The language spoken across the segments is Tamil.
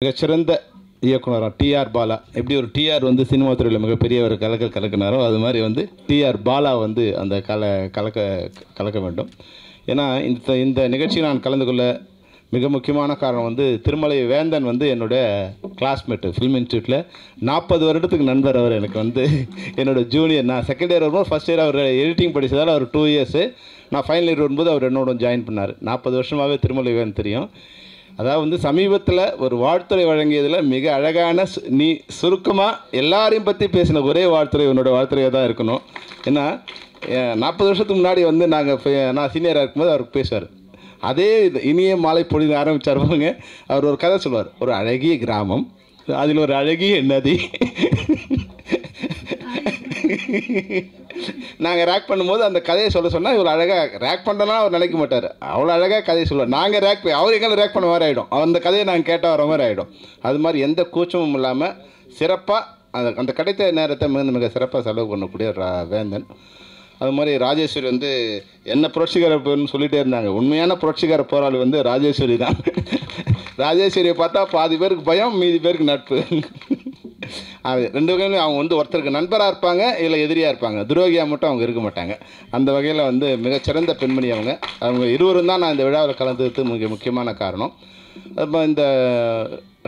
மிகச்சிறந்த இயக்குனராக டிஆர் பாலா எப்படி ஒரு டிஆர் வந்து சினிமா துறையில் மிகப்பெரிய ஒரு கலக்கினாரோ அது மாதிரி வந்து டிஆர் பாலா வந்து அந்த கலக்க வேண்டும். ஏன்னா இந்த நிகழ்ச்சி நான் கலந்து கொள்ள மிக முக்கியமான காரணம் வந்து திருமலை வேந்தன் வந்து என்னுடைய கிளாஸ்மேட்டு ஃபிலிம் இன்ஸ்டியூட்டில் 40 வருடத்துக்கு நண்பர். அவர் எனக்கு வந்து என்னோடய ஜூனியர். நான் செகண்ட் இயர் வரும்போது ஃபஸ்ட் இயர் அவர் எடிட்டிங் படித்ததால் அவர் 2 இயர்ஸு. நான் ஃபைனல் இயர் வரும்போது அவர் என்னோட ஜாயின் பண்ணார். 40 வருஷமாகவே திருமலை வேந்தன் தெரியும். அதாவது வந்து சமீபத்தில் ஒரு வாழ்த்துறை வழங்கியதில் மிக அழகான நீ சுருக்கமாக எல்லாரையும் பற்றி பேசின ஒரே வாழ்த்துறை என்னோடய வாழ்த்துறையாக தான் இருக்கணும். ஏன்னா 40 வருஷத்துக்கு முன்னாடி வந்து நான் சீனியராக இருக்கும்போது அவருக்கு பேசுவார். அதே இனிய மாலை பொழுது ஆரம்பித்தார் பாருங்க. அவர் ஒரு கதை சொல்வார். ஒரு அழகிய கிராமம், அதில் ஒரு அழகிய நதி. நாங்கள் ரேக் பண்ணும்போது அந்த கதையை சொன்னால் இவ்வளோ அழகாக ரேக் பண்ணுறனா அவர் நினைக்க மாட்டார். அவ்வளோ அழகாக கதையை சொல்லுவார். நாங்கள் அவர் எங்களை ரேக் பண்ண மாதிரி ஆகிடும். அந்த கதையை நாங்கள் கேட்டால் வர மாதிரி ஆகிடும். அது மாதிரி எந்த கூச்சமும் இல்லாமல் சிறப்பாக அந்த கிடைத்த நேரத்தை மிக சிறப்பாக செலவு பண்ணக்கூடிய வேந்தன். அது மாதிரி ராஜேஸ்வரி வந்து என்ன புரட்சிகரன்னு சொல்லிகிட்டே இருந்தாங்க. உண்மையான புரட்சிகர போராளி வந்து ராஜேஸ்வரி தான். ராஜேஸ்வரியை பார்த்தா பாதி பேருக்கு பயம், மீதி பேருக்கு நட்பு. அது 2 வகையிலும் அவங்க வந்து ஒருத்தருக்கு நண்பராக இருப்பாங்க, இல்லை எதிரியாக இருப்பாங்க. துரோகியாக மட்டும் அவங்க இருக்க மாட்டாங்க. அந்த வகையில் வந்து மிகச்சிறந்த பெண்மணி அவங்க இருவரும் தான் நான் இந்த விழாவில் கலந்துக்கு மிக முக்கியமான காரணம். அப்போ இந்த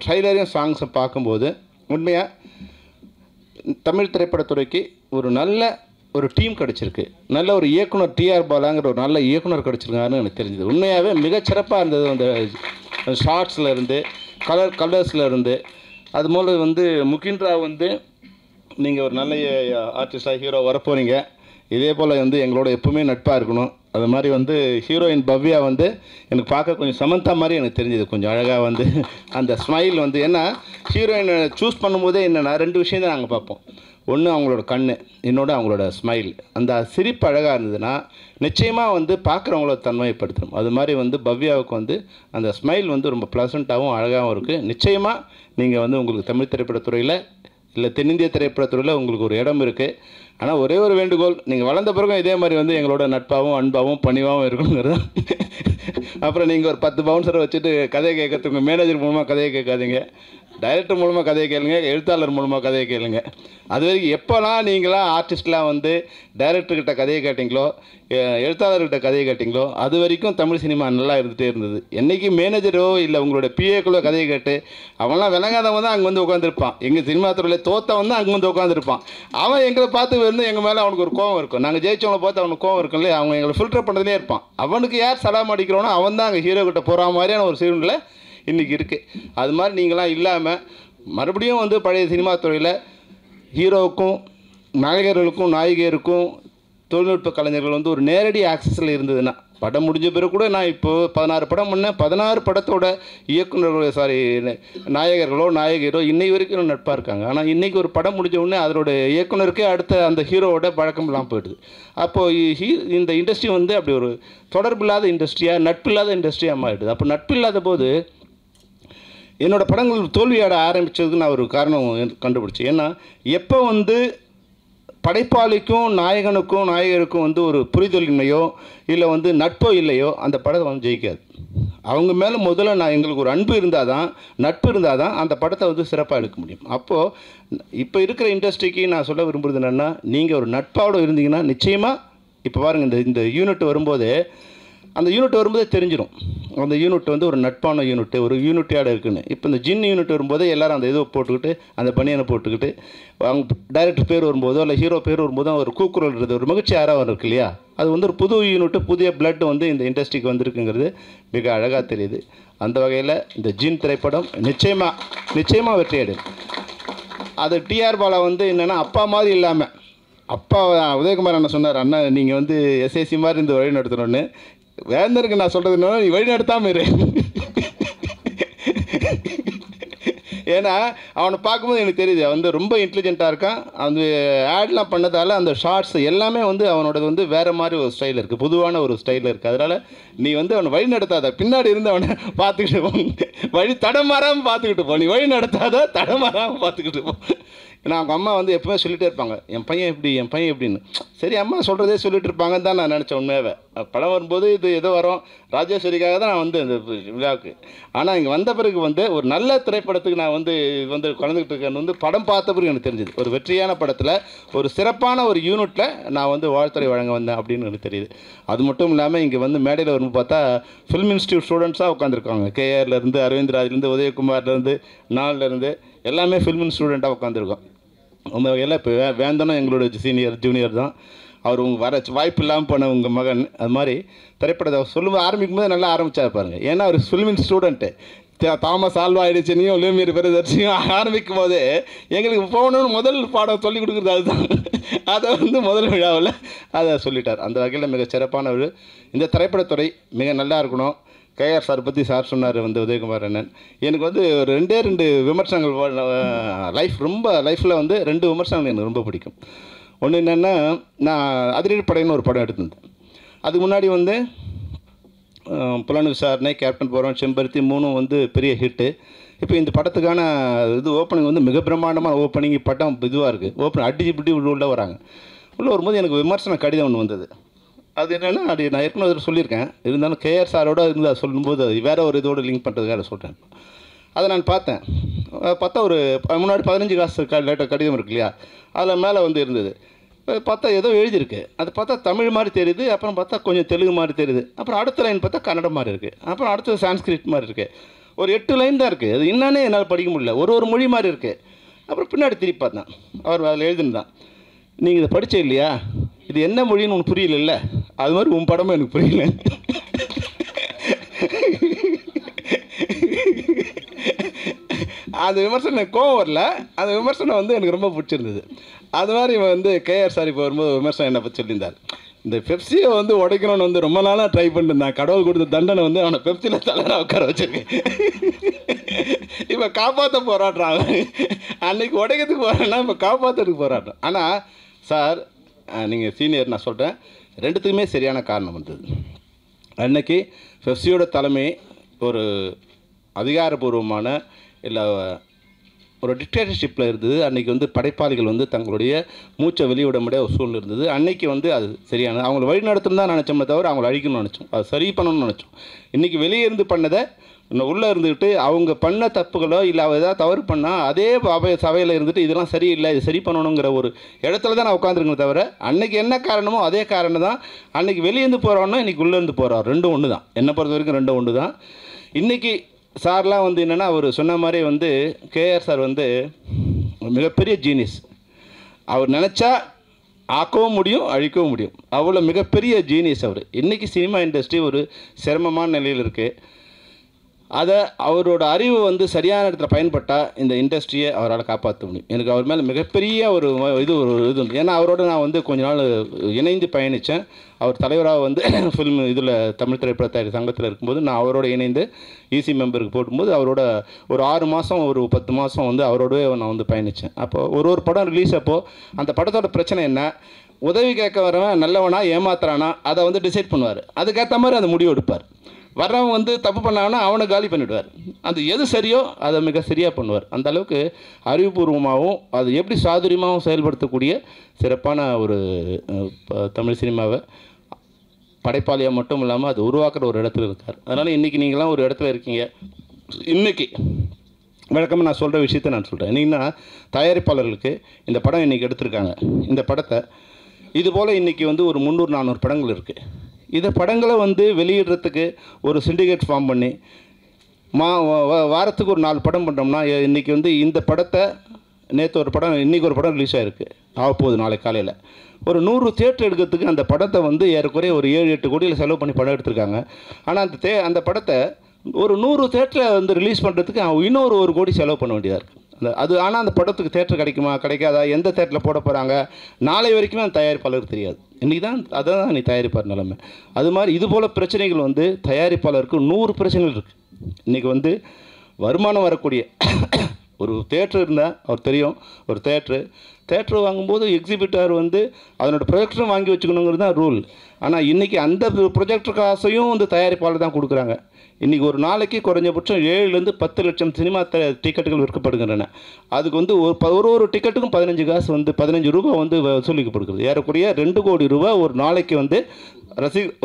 ட்ரைலரையும் சாங்ஸை பார்க்கும்போது உண்மையாக தமிழ் திரைப்படத்துறைக்கு ஒரு டீம் கிடச்சிருக்கு. நல்ல ஒரு இயக்குனர் டிஆர் பாலாங்கிற ஒரு நல்ல இயக்குனர் கிடச்சிருக்காருன்னு எனக்கு தெரிஞ்சது. உண்மையாகவே மிகச்சிறப்பாக இருந்தது. அந்த ஷார்ட்ஸில் இருந்து கலர்ஸில் இருந்து அது போல் வந்து முகின்ரா வந்து நீங்கள் ஒரு நல்ல ஆர்டிஸ்டாக ஹீரோ வரப்போகிறீங்க. இதே போல் வந்து எங்களோட எப்பவுமே நட்பாக இருக்கணும். அது மாதிரி வந்து ஹீரோயின் பவ்யா வந்து எனக்கு பார்க்க கொஞ்சம் சமந்தா மாதிரி எனக்கு தெரிஞ்சது. கொஞ்சம் அழகாக வந்து அந்த ஸ்மைல் வந்து ஏன்னா ஹீரோயினை சூஸ் பண்ணும்போதே என்னென்னா 2 விஷயம் தான் நாங்கள் பார்ப்போம். ஒன்று அவங்களோட கண், இன்னொன்று அவங்களோட ஸ்மைல். அந்த சிரிப்பு அழகாக இருந்ததுன்னா நிச்சயமாக வந்து பார்க்குறவங்கள தன்மைப்படுத்தணும். அது மாதிரி வந்து பவ்யாவுக்கு வந்து அந்த ஸ்மைல் வந்து ரொம்ப ப்ளசண்ட்டாகவும் அழகாகவும் இருக்குது. நிச்சயமாக நீங்கள் வந்து உங்களுக்கு தமிழ் திரைப்படத்துறையில் இல்லை தென்னிந்திய திரைப்படத்துறையில் உங்களுக்கு ஒரு இடம் இருக்குது. ஆனால் ஒரே ஒரு வேண்டுகோள், நீங்கள் வளர்ந்த பிறகும் இதே மாதிரி வந்து எங்களோட நட்பாகவும் அன்பாகவும் பணிவாகவும் இருக்கணுங்கிறது. அப்புறம் நீங்கள் ஒரு 10 பவுன்சரை வச்சுட்டு கதையை கேட்கறதுக்கு மேனேஜர் மூலமாக கதையை கேட்காதீங்க. டைரக்டர் மூலமாக கதையை கேளுங்க, எழுத்தாளர் மூலமாக கதையை கேளுங்க. அது வரைக்கும் எப்போலாம் நீங்களாம் ஆர்டிஸ்ட்லாம் வந்து டைரக்டர்கிட்ட கதையை கேட்டிங்களோ, எழுத்தாளர்கிட்ட கதையை கேட்டிங்களோ, அது வரைக்கும் தமிழ் சினிமா நல்லா இருந்துகிட்டே இருந்தது. என்றைக்கு மேனேஜரோ இல்லை உங்களோட பிஏக்களோ கதையை கேட்டு அவன்லாம் விளங்காதவன் தான் அங்கே வந்து உட்காந்துருப்பான். எங்கள் சினிமா துறையில் தோற்றவன் தான் அங்கே வந்து உட்காந்துருப்பான். அவன் எங்களை பார்த்து வந்து எங்கள் மேலே அவனுக்கு ஒரு கோவம் இருக்கும். நாங்கள் ஜெயிச்சவங்களை பார்த்து அவனுக்கு கோவம் இருக்கும் இல்லையா? அவங்க எங்களை ஃபில்டர் பண்ணுறதுலே இருப்பான். அவனுக்கு யார் சலாம் அடிக்கிறோனோ அவன் தான் அங்கே ஹீரோ கிட்ட போகிற மாதிரியான ஒரு சூழ்நிலை இன்றைக்கி இருக்குது. அது மாதிரி நீங்களாம் இல்லாமல் மறுபடியும் வந்து பழைய சினிமா துறையில் ஹீரோவுக்கும் நாயகர்களுக்கும் நாயகியருக்கும் தொழில்நுட்ப கலைஞர்கள் வந்து ஒரு நேரடி ஆக்சஸில் இருந்ததுன்னா, படம் முடிஞ்ச பிறகு கூட நான் இப்போது 16 படம் பண்ணேன். 16 படத்தோட நாயகர்களோ நாயகியரோ இன்னை வரைக்கும் நட்பாக இருக்காங்க. ஆனால் இன்றைக்கி ஒரு படம் முடிஞ்ச உடனே அதோட இயக்குனருக்கே அடுத்த அந்த ஹீரோவோட பழக்கம்லாம் போயிடுது. அப்போது இந்த இண்டஸ்ட்ரி வந்து அப்படி ஒரு தொடர்பில்லாத இண்டஸ்ட்ரியாக, நட்பில்லாத இண்டஸ்ட்ரியாக மாறிடுது. அப்போ நட்பில்லாத போது என்னோடய படங்கள் தோல்வியாட ஆரம்பித்ததுக்கு நான் ஒரு காரணம் கண்டுபிடிச்சேன். ஏன்னா எப்போ வந்து படைப்பாளிக்கும் நாயகருக்கும் வந்து ஒரு புரிதலின்மையோ இல்லை வந்து நட்போ இல்லையோ அந்த படத்தை வந்து ஜெயிக்காது. அவங்க மேலே முதல்ல எங்களுக்கு ஒரு அன்பு இருந்தால் தான், நட்பு இருந்தால் தான் அந்த படத்தை வந்து சிறப்பாக எடுக்க முடியும். அப்போது இப்போ இருக்கிற இண்டஸ்ட்ரிக்கு நான் சொல்ல விரும்புகிறது என்னென்னா, நீங்கள் ஒரு நட்பாவோடு இருந்தீங்கன்னா நிச்சயமாக இப்போ பாருங்கள் இந்த யூனிட் வரும்போதே தெரிஞ்சிடும். அந்த யூனிட் வந்து ஒரு நட்பான யூனிட், ஒரு யூனிட்டியோட இருக்குன்னு. இப்போ இந்த ஜின் யூனிட் வரும்போதே எல்லோரும் அந்த இதை போட்டுக்கிட்டு அந்த பனியனை போட்டுக்கிட்டு அவங்க டைரக்டர் பேர் வரும்போதோ இல்லை ஹீரோ பேர் வரும்போதோ ஒரு கூக்குரல்றது ஒரு மகிழ்ச்சி ஆறாக இருக்கு இல்லையா? அது வந்து ஒரு புது யூனிட்டு, புதிய பிளட் வந்து இந்த இண்டஸ்ட்ரிக்கு வந்திருக்குங்கிறது மிக அழகாக தெரியுது. அந்த வகையில் இந்த ஜின் திரைப்படம் நிச்சயமாக வெற்றியடையும். அது டிஆர் பாலா வந்து என்னென்னா அப்பா மாதிரி இல்லாமல், அப்பா உதயகுமார் அண்ணன் சொன்னார், அண்ணா நீங்கள் வந்து எஸ்ஏசி மாதிரி இருந்து வழி நடத்தணும்னு. வேந்தருக்கு நான் சொல்கிறது என்னன்னா, நீ வழி நடத்தாமல் இரு. ஏன்னா அவனை பார்க்கும்போது எனக்கு தெரியுது அவன் வந்து ரொம்ப இன்டெலிஜென்ட்டாக இருக்கான். அந்த ஆட்லாம் பண்ணதால் அந்த ஷார்ட்ஸ் எல்லாமே வந்து அவனோடது வந்து வேறு மாதிரி ஒரு ஸ்டைல் இருக்குது, பொதுவான ஒரு ஸ்டைலில் இருக்குது. அதனால் நீ வந்து அவனை வழி நடத்தாத, பின்னாடி இருந்து அவனை பார்த்துக்கிட்டு வழி தடமாறாமல் பார்த்துக்கிட்டு போ. நீ வழி நடத்தாத, தடமாறாமல் பார்த்துக்கிட்டு போ. ஏன்னா அவங்க அம்மா வந்து எப்பவுமே சொல்லிகிட்டே இருப்பாங்க, என் பையன் எப்படின்னு. சரி, அம்மா சொல்கிறதே சொல்லிட்டு இருப்பாங்கன்னு தான் நான் நினச்சேன் உண்மையாகவே. படம் வரும்போது இது ஏதோ வரும் ராஜேஸ்வரிக்காக தான் நான் வந்து அந்த விழாவுக்கு. ஆனால் இங்கே வந்த பிறகு வந்து ஒரு நல்ல திரைப்படத்துக்கு நான் வந்து கலந்துக்கிட்டு இருக்கேன்னு வந்து படம் பார்த்த பிறகு எனக்கு தெரிஞ்சுது. ஒரு வெற்றியான படத்தில் ஒரு சிறப்பான ஒரு யூனிட்டில் நான் வந்து வாழ்த்துறை வழங்க வந்தேன் அப்படின்னு எனக்கு தெரியுது. அது மட்டும் இல்லாமல் இங்கே வந்து மேடையில் வரும்போது பார்த்தா ஃபிலிம் இன்ஸ்டியூட் ஸ்டூடெண்ட்ஸாக உட்காந்துருக்காங்க. கேஆர்லேருந்து, அரவிந்த் ராஜ்லேருந்து, உதயகுமார்லேருந்து, நான்லேருந்து எல்லாமே ஃபிலிம் ஸ்டூடெண்ட்டாக உட்காந்துருக்கோம். அந்த வகையில் இப்போ வேந்தனும் எங்களோட ஜூனியர் தான். அவர் வர வாய்ப்பு இல்லாமல் போன உங்கள் மகன். அது மாதிரி திரைப்படத்தை சொல்லும்போது ஆரம்பிக்கும் போது நல்லா ஆரம்பிச்சா பாருங்க. ஏன்னா அவர் ஃபிலிமின் ஸ்டூடெண்ட்டு. தாமஸ் ஆல்வா எடிசனையும் லூமியர் பெருதர்ச்சியும் ஆரம்பிக்கும் போது எங்களுக்கு போகணுன்னு முதல் பாடம் சொல்லிக் கொடுக்குறது அதுதான். அதை வந்து முதல் விழாவில் அதை சொல்லிட்டார். அந்த வகையில் மிக சிறப்பானவர். இந்த திரைப்படத்துறை மிக நல்லா இருக்கணும். கேஆர் சார் பற்றி சார் சொன்னார் வந்து உதயகுமார் அண்ணன். எனக்கு வந்து ஒரு ரெண்டு விமர்சனங்கள் லைஃப்பில் வந்து 2 விமர்சனங்கள் எனக்கு ரொம்ப பிடிக்கும். ஒன்று என்னென்னா, நான் அதிரடி படைன்னு ஒரு படம் எடுத்திருந்தேன். அதுக்கு முன்னாடி வந்து புலன் விசாரணை, கேப்டன் போகிறோம், செம்பருத்தி 3 வந்து பெரிய ஹிட்டு. இப்போ இந்த படத்துக்கான ஓப்பனிங் வந்து மிக பிரம்மாண்டமாக ஓப்பனிங் படம் இதுவாக இருக்குது. அடிச்சு பிடி உள்ளே வராங்க. உள்ளே வரும்போது எனக்கு விமர்சன கடிதம் ஒன்று வந்தது. அது என்னென்னா, அது நான் ஏற்கனவே சொல்லியிருக்கேன். இருந்தாலும் கேஆர் சாரோட இருந்து அதை சொல்லும்போது அது வேறு ஒரு இதோடு லிங்க் பண்ணுறதுக்காக சொல்கிறேன். அதை நான் பார்த்தா ஒரு முன்னாடி 15 காசு லேட்டர் கடிதம் இருக்கு இல்லையா, அதில் மேலே வந்து இருந்தது. பார்த்தா ஏதோ எழுதியிருக்கு. அது பார்த்தா தமிழ் மாதிரி தெரியுது. அப்புறம் பார்த்தா கொஞ்சம் தெலுங்கு மாதிரி தெரியுது. அப்புறம் அடுத்த லைன் பார்த்தா கன்னடம் மாதிரி இருக்குது. அப்புறம் அடுத்தது சான்ஸ்கிரிட் மாதிரி இருக்குது. ஒரு 8 லைன் தான் இருக்குது. அது என்னன்னே என்னால் படிக்க முடியல. ஒரு மொழி மாதிரி இருக்குது. அப்புறம் பின்னாடி திருப்பி பார்த்தேன். அவர் அதில் எழுதிருந்தான், நீங்கள் இதை படித்தே இல்லையா, இது என்ன மொழின்னு உனக்கு புரியல, அது மாதிரி உன் படமும் எனக்கு புரியல. அந்த விமர்சனம் எனக்கு கோவம் வரல. அந்த விமர்சனம் வந்து எனக்கு ரொம்ப பிடிச்சிருந்தது. அது மாதிரி வந்து கேஆர் சார் இப்போ வரும்போது விமர்சனம் என்னை பற்றி சொல்லியிருந்தார். இந்த பெப்சியை வந்து உடைக்கணும்னு வந்து ரொம்ப நாளாக ட்ரை பண்ணிருந்தான். கடவுள் கொடுத்த தண்டனை வந்து அவனை பெப்சியில் தலைவராக உட்கார வச்சிருக்கேன். இப்போ காப்பாற்ற போராடுறான். அன்னைக்கு உடைக்கிறதுக்கு போகிறான்னா இப்போ காப்பாற்றுறதுக்கு போராடுறான். ஆனால் சார், நீங்கள் சீனியர், நான் சொல்கிறேன், 2த்துக்குமே சரியான காரணம் வந்தது. அன்னைக்கு பெப்சியோட தலைமை ஒரு அதிகாரபூர்வமான இல்லை ஒரு டிக்டேட்டர்ஷிப்பில் இருந்தது. அன்றைக்கி வந்து படைப்பாளிகள் வந்து தங்களுடைய மூச்சை வெளியிட முடியாத ஒரு சூழ்நிலை இருந்தது. அன்றைக்கி வந்து அது சரியான அவங்கள வழி நடத்தணும் தான் நினச்சோமே தவிர அவங்கள அழிக்கணும்னு நினச்சோம். அது சரி பண்ணணும்னு நினச்சோம். இன்றைக்கி வெளியே இருந்து பண்ணதை இன்னும் உள்ளே இருந்துக்கிட்டு அவங்க பண்ண தப்புகளோ இல்லை அவள் ஏதாவது தவறு பண்ணால் அதே சபையில் இருந்துட்டு இதெல்லாம் சரியில்லை, இது சரி பண்ணணுங்கிற ஒரு இடத்துல தான் நான் உட்காந்துருக்கேன் தவிர அன்றைக்கி என்ன காரணமோ அதே காரணம் தான். அன்றைக்கி வெளியேருந்து போகிறோன்னா இன்றைக்கி உள்ளேருந்து போகிறோம். 2 ஒன்று தான். என்னை பொறுத்த வரைக்கும் 2 ஒன்று தான். இன்றைக்கி சார்லாம் வந்து என்னென்னா, அவர் சொன்ன மாதிரி வந்து கேஆர் சார் வந்து மிகப்பெரிய ஜீனியஸ். அவர் நினச்சா ஆக்கவும் முடியும், அழிக்கவும் முடியும். அவ்வளோ மிகப்பெரிய ஜீனியஸ் அவர். இன்றைக்கி சினிமா இண்டஸ்ட்ரி ஒரு சிரமமான நிலையில் இருக்குது. அதை அவரோட அறிவு வந்து சரியான இடத்துல பயன்பட்டால் இந்த இண்டஸ்ட்ரியை அவரால் காப்பாற்ற முடியும். எனக்கு அவர் மேலே மிகப்பெரிய ஒரு இது உண்டு. ஏன்னா அவரோட நான் வந்து கொஞ்ச நாள் இணைந்து பயணித்தேன். அவர் தலைவராக வந்து ஃபில்ம் இதில் தமிழ் திரைப்பட தயாரிப்பு சங்கத்தில் இருக்கும்போது நான் அவரோட இணைந்து ஈசி மெம்பருக்கு போடும்போது அவரோட ஒரு 6 மாதம் ஒரு 10 மாதம் வந்து அவரோடவே நான் வந்து பயணித்தேன். அப்போது ஒரு படம் ரிலீஸ் அப்போது அந்த படத்தோட பிரச்சனை என்ன, உதவி கேட்க வரவன் நல்லவனா ஏமாத்துறானா அதை வந்து டிசைட் பண்ணுவார். அதுக்கேற்ற மாதிரி அந்த முடிவு எடுப்பார். வர்றவன் வந்து தப்பு பண்ணாங்கன்னா அவனை காலி பண்ணிவிடுவார். அது எது சரியோ அதை மிக சரியாக பண்ணுவார். அந்த அளவுக்கு அறிவுபூர்வமாகவும் அது எப்படி சாதுரியமாகவும் செயல்படுத்தக்கூடிய சிறப்பான ஒரு தமிழ் சினிமாவை படைப்பாளியாக மட்டும் இல்லாமல் அது உருவாக்குற ஒரு இடத்துல இருக்கார். அதனால் இன்றைக்கி நீங்களாம் ஒரு இடத்துல இருக்கீங்க. இன்றைக்கி வழக்கமாக நான் சொல்கிற விஷயத்த நான் சொல்கிறேன். என்னன்னா, தயாரிப்பாளர்களுக்கு இந்த படம் இன்றைக்கி எடுத்திருக்காங்க. இந்த படத்தை இதுபோல் இன்றைக்கி வந்து ஒரு 300-400 படங்கள் இருக்குது. இந்த படங்களை வந்து வெளியிடுறதுக்கு ஒரு சிண்டிகேட் ஃபார்ம் பண்ணி வாரத்துக்கு ஒரு 4 படம் பண்ணுறோம்னா, இன்றைக்கி வந்து இந்த படத்தை நேற்று ஒரு படம், இன்றைக்கி ஒரு படம் ரிலீஸ் ஆகிருக்கு, ஆகப்போகுது நாளைக்கு காலையில். ஒரு 100 தியேட்டர் எடுக்கிறதுக்கு அந்த படத்தை வந்து ஏறக்குறைய ஒரு 7-8 கோடியில் செலவு பண்ணி படம் எடுத்திருக்காங்க. ஆனால் அந்த படத்தை ஒரு 100 தியேட்டரில் வந்து ரிலீஸ் பண்ணுறதுக்கு இன்னொரு 1 கோடி செலவு பண்ண வேண்டியதாக இருக்குது. ஆனால் அந்த படத்துக்கு தேட்டர் கிடைக்குமா கிடைக்காதா, எந்த தேட்டரில் போட போகிறாங்க, நாளை வரைக்குமே அந்த தயாரிப்பாளருக்கு தெரியாது. இன்றைக்கி தான் அதான் நீ தயாரிப்பார் நிலைமை. அது மாதிரி இதுபோல் பிரச்சனைகள் வந்து தயாரிப்பாளருக்கு 100 பிரச்சனைகள் இருக்குது. இன்றைக்கி வந்து வருமானம் வரக்கூடிய ஒரு தேட்டர் இருந்தால் அவர் தெரியும், ஒரு தேட்ரு வாங்கும்போது எக்ஸிபிட்டர் வந்து அதனோட ப்ரொஜெக்டரும் வாங்கி வச்சுக்கணுங்கிறது தான் ரூல். ஆனால் இன்றைக்கி அந்த ப்ரொஜெக்டர் காசையும் வந்து தயாரிப்பாளர் தான் கொடுக்குறாங்க. இன்றைக்கி ஒரு நாளைக்கு குறைஞ்சபட்சம் 7லேருந்து 10 லட்சம் சினிமா டிக்கெட்டுகள் விற்கப்படுகின்றன. அதுக்கு வந்து ஒரு டிக்கெட்டுக்கும் 15 காசு வந்து 15 ரூபா வந்து வசூலிக்கப்படுகிறது. ஏறக்குறைய 2 கோடி ரூபா ஒரு நாளைக்கு வந்து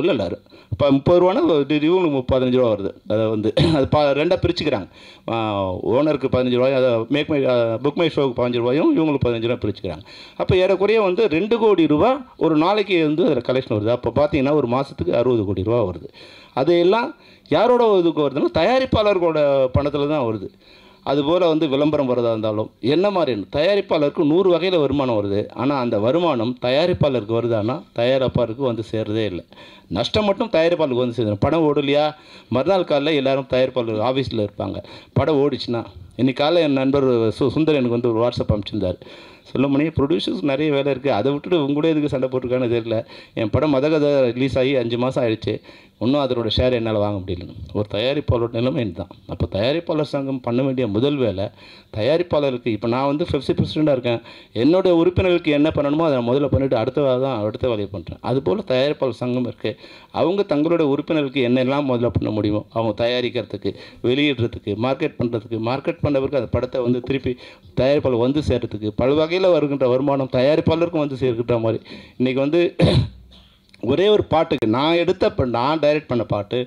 இல்லை இப்போ 30 ரூபானா இவங்களுக்கு 15 ரூபா வருது. அதை வந்து அது ரெண்டாக பிரிச்சுக்கிறாங்க. ஓனருக்கு 15 ரூபாயும், அதை புக் மை ஷோவுக்கு 15 ரூபாயும், இவங்களுக்கு 15 ரூபா பிரிச்சுக்கிறாங்க. அப்போ ஏறக்குறைய வந்து 2 கோடி ரூபா ஒரு நாளைக்கு வந்து அதில் கலெக்ஷன் வருது. அப்போ பார்த்தீங்கன்னா ஒரு மாதத்துக்கு 60 கோடி ரூபா வருது. அதையெல்லாம் யாரோட இதுக்கு வருதுன்னா தயாரிப்பாளர்களோட பணத்தில் தான் வருது. அதுபோல் வந்து விளம்பரம் வரதா இருந்தாலும் என்ன மாதிரி தயாரிப்பாளருக்கு 100 வகையில் வருமானம் வருது. ஆனால் அந்த வருமானம் தயாரிப்பாளருக்கு வருதான்னா தயாரிப்பாளருக்கு வந்து சேர்றதே இல்லை. நஷ்டம் மட்டும் தயாரிப்பாளருக்கு வந்து சேர்ந்துடும். படம் ஓடலையா, மறுநாள் காலையில் எல்லோரும் தயாரிப்பாளர் ஆஃபீஸில் இருப்பாங்க. படம் ஓடிச்சுன்னா இன்றைக்கி காலையில் என் நண்பர் சுந்தர் எனக்கு வந்து ஒரு வாட்ஸ்அப் அனுப்பிச்சிருந்தார். சொல்லுமணி ப்ரொடியூசர்ஸ் நிறைய வேலை இருக்குது, அதை விட்டுட்டு உங்களே எதுக்கு சண்டை போட்டிருக்கான்னு தெரியல. என் படம் மதகதை ரிலீஸ் ஆகி 5 மாதம் ஆகிடுச்சு, இன்னும் அதனோட ஷேர் என்னால் வாங்க முடியல. ஒரு தயாரிப்பாளரோட நிலைமை தான். அப்போ தயாரிப்பாளர் சங்கம் பண்ண வேண்டிய முதல் வேலை தயாரிப்பாளருக்கு, இப்போ நான் வந்து ஃபெப்சி பிரசிடெண்ட்டாக இருக்கேன், என்னுடைய உறுப்பினர்களுக்கு என்ன பண்ணணுமோ அதை முதல்ல பண்ணிவிட்டு அடுத்த வேலையை பண்ணுறேன். அதுபோல் தயாரிப்பாளர் சங்கம் இருக்குது. அவங்க தங்களுடைய உறுப்பினர்களுக்கு என்னெல்லாம் முதல்ல பண்ண முடியுமோ அவங்க தயாரிக்கிறதுக்கு, வெளியிடுறதுக்கு, மார்க்கெட் பண்ணுறதுக்கு அந்த படத்தை வந்து திருப்பி தயாரிப்பாளர் வந்து சேர்கிறதுக்கு பல வகையில் வருகின்ற வருமானம் தயாரிப்பாளருக்கும் வந்து சேர்க்கின்ற மாதிரி. இன்றைக்கி வந்து ஒரே ஒரு பாட்டுக்கு நான் டைரக்ட் பண்ண பாட்டு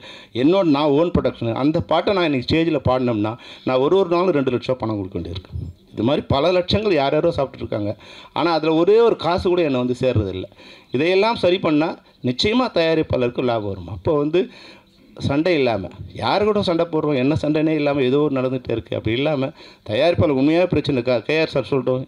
நான் ஓன் ப்ரொடக்ஷன், அந்த பாட்டை நான் இன்றைக்கி ஸ்டேஜில் பாடினோம்னா நான் ஒரு நாளும் 2 லட்சம் பணம் கொடுக்க வேண்டியிருக்கு. இது மாதிரி பல லட்சங்கள் யாரோ சாப்பிட்ருக்காங்க. ஆனால் அதில் ஒரே ஒரு காசு கூட என்னை வந்து சேர்றதில்லை. இதையெல்லாம் சரி பண்ணால் நிச்சயமாக தயாரிப்பாளருக்கு லாபம் வரும். அப்போ வந்து சண்டை இல்லாமல், யாரு கூட சண்டை போடுறோம், என்ன சண்டைனே இல்லாமல் ஏதோ ஒரு நடந்துகிட்டே இருக்குது. அப்படி இல்லாமல் தயாரிப்பாளர் உண்மையாக பிரச்சனை இருக்கா, கேஆர் சார் சொல்லட்டும்,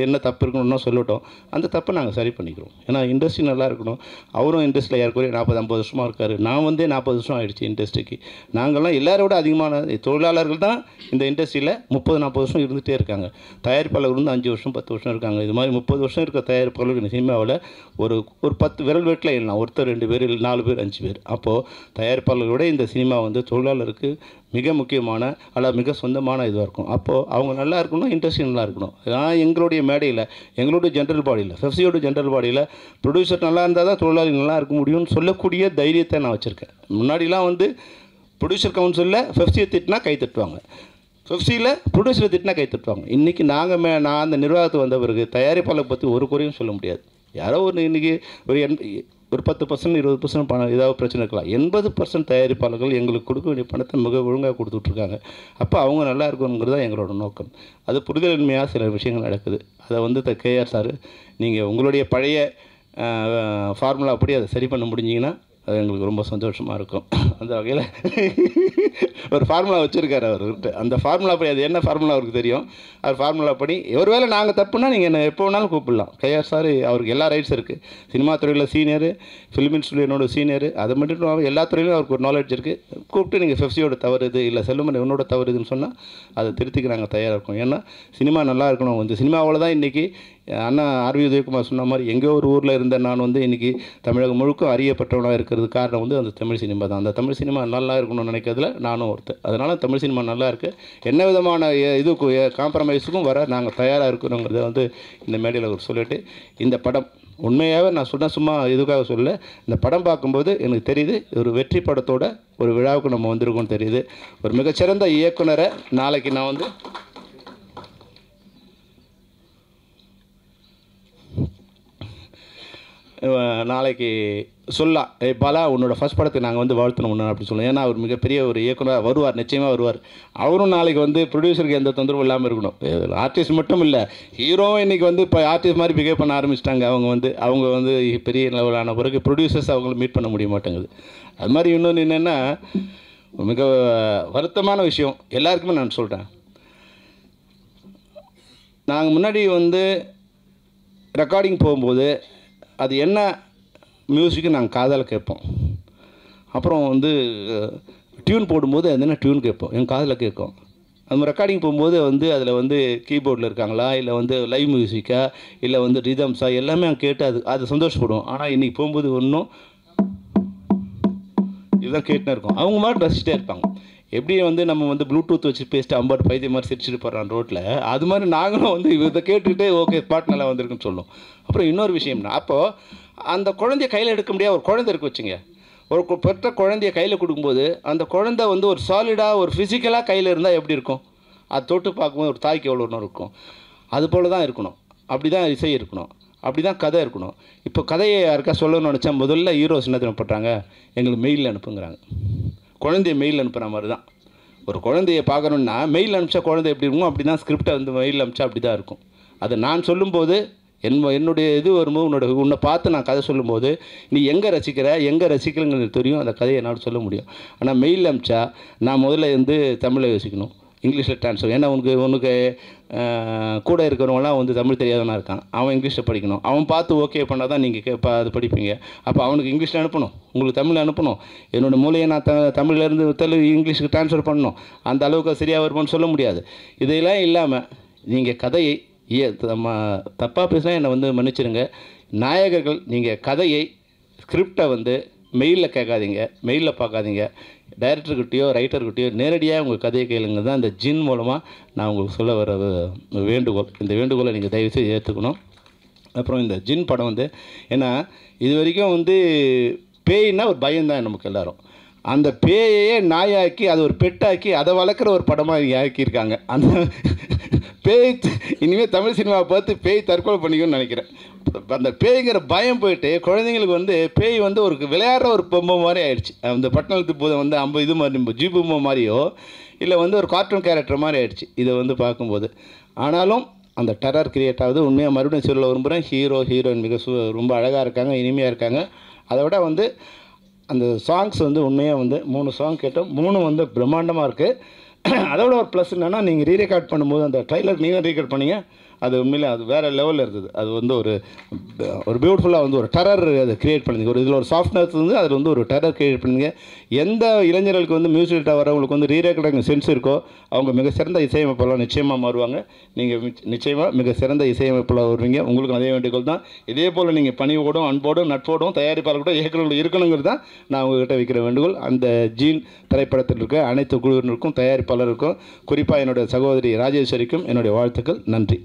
என்ன தப்பு இருக்கணும்னு சொல்லட்டும், அந்த தப்பை நாங்கள் சரி பண்ணிக்கிறோம். ஏன்னா இண்டஸ்ட்ரி நல்லா இருக்கணும். அவரும் இண்டஸ்ட்ரியில் ஏற்கனவே 40-50 வருஷமாக இருக்கார். நான் வந்து 40 வருஷம் ஆகிடுச்சு இண்டஸ்ட்ரிக்கு. நாங்கள்லாம் எல்லாரோட அதிகமான தொழிலாளர்கள் தான் இந்த இண்டஸ்ட்ரியில் 30-40 வருஷம் இருந்துகிட்டே இருக்காங்க. தயாரிப்பாளர்கள் வந்து 5 வருஷம் 10 வருஷம் இருக்காங்க. இது மாதிரி 30 வருஷம் இருக்க தயாரிப்பாளர்கள் சினிமாவில் ஒரு 10 விரல் வீட்டில் இல்லைனா ஒருத்தர் 2 பேர், 4 பேர், 5 பேர். அப்போது தயாரிப்பாளர்கள் இந்த சினிமா வந்து தொழிலாளருக்கு மிக முக்கியமான மிக சொந்தமான இதுவாக இருக்கும். அப்போது அவங்க நல்லா இருக்கணும், இண்டஸ்ட்ரி நல்லா இருக்கணும். நான் எங்களுடைய மேடையில், எங்களுடைய ஜென்ரல் பாடியில், ஃபெஃப்சியோட ஜென்ரல் பாடியில் ப்ரொடியூசர் நல்லா இருந்தால் தான் தொழிலாளி நல்லா இருக்க முடியும்னு சொல்லக்கூடிய தைரியத்தை நான் வச்சுருக்கேன். முன்னாடிலாம் வந்து ப்ரொடியூசர் கவுன்சிலில் ஃபெஃப்சியை திட்டினா கை தட்டுவாங்க, ஃபெஃப்சியில் ப்ரொடியூசரை திட்டினா கை தட்டுவாங்க. இன்றைக்கி நான் அந்த நிர்வாகத்துக்கு வந்த பிறகு தயாரிப்பாளரை பற்றி ஒரு குறையும் சொல்ல முடியாது. யாரோ இன்றைக்கி ஒரு 10% 20% பணம் ஏதாவது பிரச்சனை இருக்கலாம். 80% தயாரிப்பாளர்கள் எங்களுக்கு கொடுக்க வேண்டிய பணத்தை மிக ஒழுங்காக கொடுத்துட்ருக்காங்க. அப்போ அவங்க நல்லா இருக்கணுங்கிறது தான் எங்களோட நோக்கம். அது புரிதலின்மையாக சில விஷயங்கள் நடக்குது. அதை வந்து கேஆர் சார், நீங்கள் உங்களுடைய பழைய ஃபார்முலா அப்படி அதை சரி பண்ண முடிஞ்சிங்கன்னா அது எங்களுக்கு ரொம்ப சந்தோஷமாக இருக்கும். அந்த வகையில் ஒரு ஃபார்முலா வச்சுருக்காரு அவர்கிட்ட. அந்த ஃபார்முலா படி, அது என்ன ஃபார்முலா அவருக்கு தெரியும். அவர் ஃபார்முலா படி ஒருவேளை நாங்கள் தப்புன்னா நீங்கள் என்ன எப்போ வேணாலும் கூப்பிடலாம். கேஆர் சார் அவருக்கு எல்லா ரைட்ஸ் இருக்குது. சினிமா துறையில் சீனியரு, ஃபிலிம் இண்டஸ்ட்ரியில் என்னோட சீனியரு, அது மட்டும் எல்லா துறையிலும் அவருக்கு ஒரு நாலேஜ் இருக்குது. கூப்பிட்டு நீங்கள் ஃபெஃப்சியோட தவறு இது, இல்லை செல்லுமன் என்னோட தவறு இதுன்னு சொன்னால் அதை திருத்திக்க நாங்கள் தயாராக இருக்கோம். ஏன்னா சினிமா நல்லா இருக்கணும். வந்து சினிமாவில் தான் இன்றைக்கி அண்ணா ஆர்வி உதயகுமார் சொன்ன மாதிரி எங்கேயோ ஒரு ஊரில் இருந்த நான் வந்து இன்றைக்கி தமிழகம் முழுக்க அறியப்பட்டவனாக இருக்கிறது காரணம் வந்து அந்த தமிழ் சினிமா தான். அந்த தமிழ் சினிமா நல்லா இருக்கணும்னு நினைக்கிறதுல நானும் ஒருத்தர். அதனால் தமிழ் சினிமா நல்லா இருக்குது. என்ன விதமான இதுக்கு காம்ப்ரமைஸுக்கும் வர நாங்கள் தயாராக இருக்கணுங்கிறத வந்து இந்த மேடையில் ஒரு சொல்லிட்டு, இந்த படம் உண்மையாகவே நான் சும்மா இதுக்காக சொல்ல, இந்த படம் பார்க்கும்போது எனக்கு தெரியுது ஒரு வெற்றி படத்தோட ஒரு விழாவுக்கு நம்ம வந்திருக்கோம்னு தெரியுது. ஒரு மிகச்சிறந்த இயக்குனரை நாளைக்கு நான் வந்து நாளைக்கு சொல்லலாம், பாலா உன்னோட ஃபஸ்ட் படத்துக்கு நாங்கள் வந்து வாழ்த்தணும் ஒன்று அப்படி சொல்லுவோம். ஏன்னா அவர் மிகப்பெரிய ஒரு இயக்குனர் வருவார், நிச்சயமாக வருவார். அவரும் நாளைக்கு வந்து ப்ரொடியூசருக்கு எந்த தொந்தரவும் இல்லாமல் இருக்கணும். ஆர்டிஸ்ட் மட்டும் இல்லை, ஹீரோவும் இன்றைக்கி வந்து இப்போ ஆர்டிஸ்ட் மாதிரி பிஹேவ் பண்ண ஆரம்பிச்சிட்டாங்க. அவங்க வந்து பெரிய லெவலான பிறகு ப்ரொடியூசர்ஸ் அவங்கள மீட் பண்ண முடிய மாட்டேங்குது. அது மாதிரி இன்னொன்று என்னென்னா, மிக வருத்தமான விஷயம் எல்லாருக்குமே நான் சொல்கிறேன். நாங்கள் முன்னாடி வந்து ரெக்கார்டிங் போகும்போது அது என்ன மியூசிக்கு நாங்கள் காதால் கேட்போம். அப்புறம் வந்து டியூன் போடும்போது அது என்ன டியூன் கேட்போம், எங்கள் காதில் கேட்கும். நம்ம ரெக்கார்டிங் போகும்போது வந்து அதில் வந்து கீபோர்டில் இருக்காங்களா, இல்லை வந்து லைவ் மியூசிக்கா, இல்லை வந்து ரிதம்ஸா, எல்லாமே அங்கே கேட்டு அது சந்தோஷப்படுவோம். ஆனால் இன்றைக்கி போகும்போது ஒன்றும் இதுதான் கேட்டுனே இருக்கும். அவங்க மாதிரி ரசிச்சிட்டே இருப்பாங்க. எப்படி வந்து நம்ம வந்து ப்ளூடூத் வச்சு பேசிட்டு அம்பாட்டு பைத்தியம் மாதிரி சிரிச்சுட்டு போகிறான் ரோட்டில், அது மாதிரி நாங்களும் வந்து இதை கேட்டுக்கிட்டே ஓகே பாட்டு நல்லா வந்திருக்குன்னு சொல்லும். அப்புறம் இன்னொரு விஷயம்னா, அப்போது அந்த குழந்தைய கையில் எடுக்க முடியாது. ஒரு குழந்தை இருக்கு வச்சுங்க, ஒரு பெற்ற குழந்தைய கையில் கொடுக்கும்போது அந்த குழந்தை வந்து ஒரு சாலிடாக ஒரு ஃபிசிக்கலாக கையில் இருந்தால் எப்படி இருக்கும், அது தொட்டு பார்க்கும்போது ஒரு தாய்க்கு எவ்வளோ ஒன்று இருக்கும். அது போல் தான் இருக்கணும். அப்படி தான் இசை இருக்கணும், அப்படி தான் கதை இருக்கணும். இப்போ கதையை யாருக்கா சொல்லணும்னு நினச்சா முதல்ல ஹீரோஸ் என்ன பண்ணுறாங்க, எங்களுக்கு மெயிலில் அனுப்புங்கிறாங்க. குழந்தைய மெயில் அனுப்புகிற மாதிரி தான். ஒரு குழந்தைய பார்க்கணுன்னா மெயில் அனுப்பிச்சா குழந்தை எப்படி இருக்கும், அப்படி தான் ஸ்கிரிப்டை வந்து மெயில் அனுப்பிச்சா அப்படி தான் இருக்கும். அதை நான் சொல்லும்போது என்னுடைய இது வரும்போது உன்னை பார்த்து நான் கதை சொல்லும்போது நீ எங்கே ரசிக்கிற எங்கே ரசிக்கலைங்கிறது தெரியும், அந்த கதையை என்னால் சொல்ல முடியும். ஆனால் மெயில் அனுப்பிச்சா நான் முதல்ல வந்து தமிழை யோசிக்கணும், இங்கிலீஷில் ட்ரான்ஸ்ஃபர். ஏன்னா உனக்கு கூட இருக்கிறவங்களாம் வந்து தமிழ் தெரியாதவனா இருக்கான், அவன் இங்கிலீஷில் படிக்கணும். அவன் பார்த்து ஓகே பண்ணால் தான் நீங்கள் அது படிப்பீங்க. அப்போ அவனுக்கு இங்கிலீஷில் அனுப்பணும், உங்களுக்கு தமிழ் அனுப்பணும். என்னோடய மூலையை நான் தமிழ்லேருந்து இங்கிலீஷுக்கு ட்ரான்ஸ்ஃபர் பண்ணணும். அந்த அளவுக்கு சரியாக வருமானு சொல்ல முடியாது. இதையெல்லாம் இல்லாமல் நீங்கள் கதையை தப்பாக பேசினா என்னை வந்து மன்னிச்சிடுங்க. நாயகர்கள் நீங்கள் கதையை ஸ்கிரிப்டை வந்து மெயிலில் கேட்காதீங்க, மெயிலில் பார்க்காதீங்க. டைரக்டர்கிட்டையோ ரைட்டர்கிட்டையோ நேரடியாக உங்கள் கதையை கேளுங்க தான் இந்த ஜின் மூலமாக நான் உங்களுக்கு சொல்ல வர வேண்டுகோள். இந்த வேண்டுகோளை நீங்கள் தயவுசெய்து ஏற்றுக்கணும். அப்புறம் இந்த ஜின் படம் வந்து ஏன்னா இது வரைக்கும் வந்து பேய்னா ஒரு பயம்தான் நமக்கு எல்லோரும். அந்த பேயையே நாயாக்கி அதை ஒரு பெட்டாக்கி அதை வளர்க்குற ஒரு படமாக ஆக்கியிருக்காங்க. அந்த பேய் இனிமேல் தமிழ் சினிமாவை பார்த்து பேய் தற்கொலை பண்ணிக்கணும்னு நினைக்கிறேன். அந்த பேய்ங்கிற பயம் போயிட்டு குழந்தைங்களுக்கு வந்து பேய் வந்து ஒரு விளையாடுற ஒரு பொம்மை மாதிரி ஆயிடுச்சு. அந்த பட்டணத்து பூதம் வந்து இது மாதிரி ஜீபுமா மாதிரியோ இல்லை வந்து ஒரு கார்ட்டூன் கேரக்டர் மாதிரி ஆயிடுச்சு இதை வந்து பார்க்கும்போது. ஆனாலும் அந்த டெரர் கிரியேட் ஆகுது. உண்மையாக மறுபடியும் சொல்ல விரும்புகிறேன், ஹீரோயின் மிக ரொம்ப அழகாக இருக்காங்க, இனிமையாக இருக்காங்க. அதை விட வந்து அந்த சாங்ஸ் வந்து உண்மையாக வந்து 3 சாங் கேட்டோம், 3 வந்து பிரம்மாண்டமாக இருக்குது. அதோட ஒரு ப்ளஸ் என்னென்னா நீங்கள் ரீரெக்கார்ட் பண்ணும்போது அந்த ட்ரைலர் நீங்கள் ரீரெக்கார்ட் பண்ணீங்க, அது உண்மையிலே அது வேறு லெவலில் இருந்தது. அது வந்து ஒரு பியூட்டிஃபுல்லாக வந்து ஒரு டெரர் அதை க்ரியேட் பண்ணுங்க. ஒரு இதில் ஒரு சாஃப்ட்னஸ் வந்து அதில் வந்து ஒரு டெரர் க்ரியேட் பண்ணுங்க. எந்த இளைஞர்களுக்கு வந்து மியூசிக் வரவங்களுக்கு வந்து ரீரெக்கார்டிங் சென்ஸ் இருக்கோ அவங்க மிக சிறந்த இசையமைப்பாளர் நிச்சயமாக மாறுவாங்க. நீங்கள் நிச்சயமாக மிக சிறந்த இசையமைப்பாளர் வருவீங்க. உங்களுக்கு அதே வேண்டுகோள் தான். இதே போல் நீங்கள் பணிவோடும் அன்போடும் நட்போடும் தயாரிப்பாளர்கிட்ட இயக்குநர்கள் இருக்கணுங்கிறது தான் நான் உங்கள்கிட்ட வைக்கிற வேண்டுகோள். அந்த ஜீன் திரைப்படத்தில் இருக்க அனைத்து குழுவினருக்கும் தயாரிப்பாளருக்கும் குறிப்பாக என்னுடைய சகோதரி ராஜேஸ்வரிக்கும் என்னுடைய வாழ்த்துக்கள். நன்றி.